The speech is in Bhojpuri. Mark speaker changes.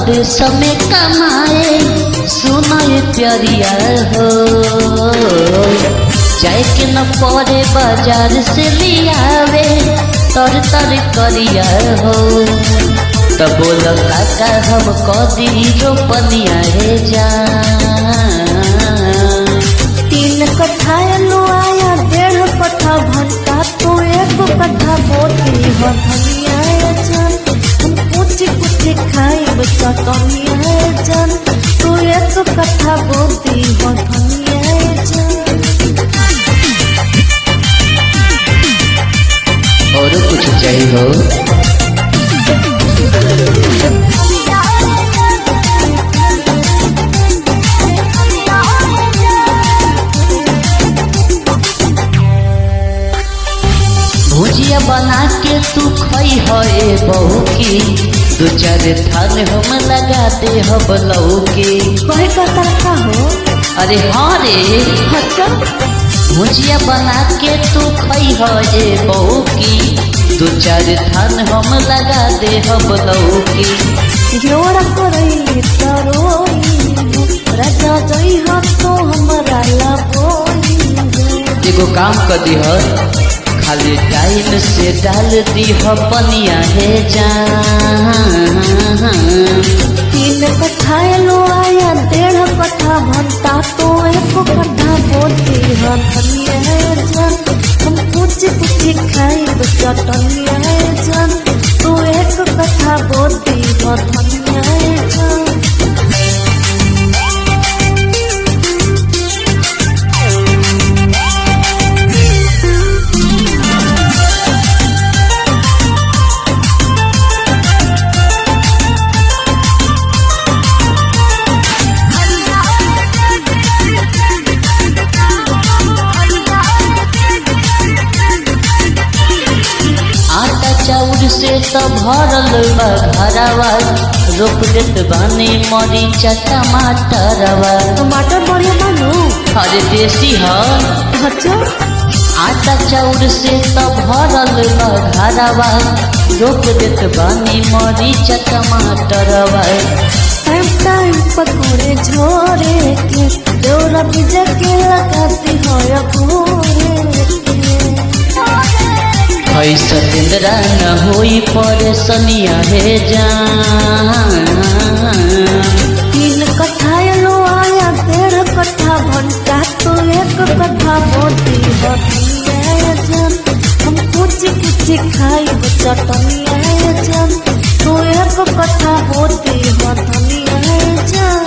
Speaker 1: परदेश में कमाए सुनाए प्यारिया हो, जाए के न पड़े बाजार से लियावे तर तर करिया हो। तब बोल काका हम कदी रोपनिया हे जान।
Speaker 2: 3 कट्ठा लुआया 1.5 कट्ठा भंटा तो 1 कट्ठा बोती हो धनिया जान। हम कुछ कुछ खाइब चटनिया जान तो 1 कट्ठा बोती हो धनिया जान।
Speaker 1: और कुछ चाहिए हो? भुजिया बना के तू खई है बहू की, 2-4 थान हम लगा दे हो बलऊ के।
Speaker 2: कहे का तड़का हो?
Speaker 1: अरे हाँ रे,
Speaker 2: अच्छा
Speaker 1: भुजिया बना के तू खई है बहू की, 2-4 थान हम लगा दे हो बलऊ के।
Speaker 2: जोड़ा करई तरोई राजा जई हो तो हमरा लबोई।
Speaker 1: एगो काम कर दी हो, खाली टाइम से डाल दी हो पनिया हे जान।
Speaker 2: 3 कट्ठा लुआया 1.5 कट्ठा भंटा तो 1 कट्ठा बोती हो धनिया जान। हम कुछ कुछ खाइब चटनिया जान तो 1 कट्ठा बोती हो धनिया जान।
Speaker 1: चाउर से तो भरल बा घरवा, रोप देत बानी मरीचा टमाटरवा।
Speaker 2: टमाटर बढ़िया मानो?
Speaker 1: अरे देसी है।
Speaker 2: अच्छा
Speaker 1: आटा चाउर से तो भरल बा घरवा, रोप देत बानी मरीचा टमाटरवा।
Speaker 2: टाइम पकौड़े झोरे के डोरा भिजा के लगाती हो भोरे
Speaker 1: है सतेंद्रा न होई परेशानिया हे जान।
Speaker 2: 3 कट्ठा लुआया 1.5 कट्ठा भंटा तो 1 कट्ठा बोती हो धनिया जान। हम कुछ कुछ खाइब चटनिया जान तो 1 कट्ठा बोती हो धनिया जान।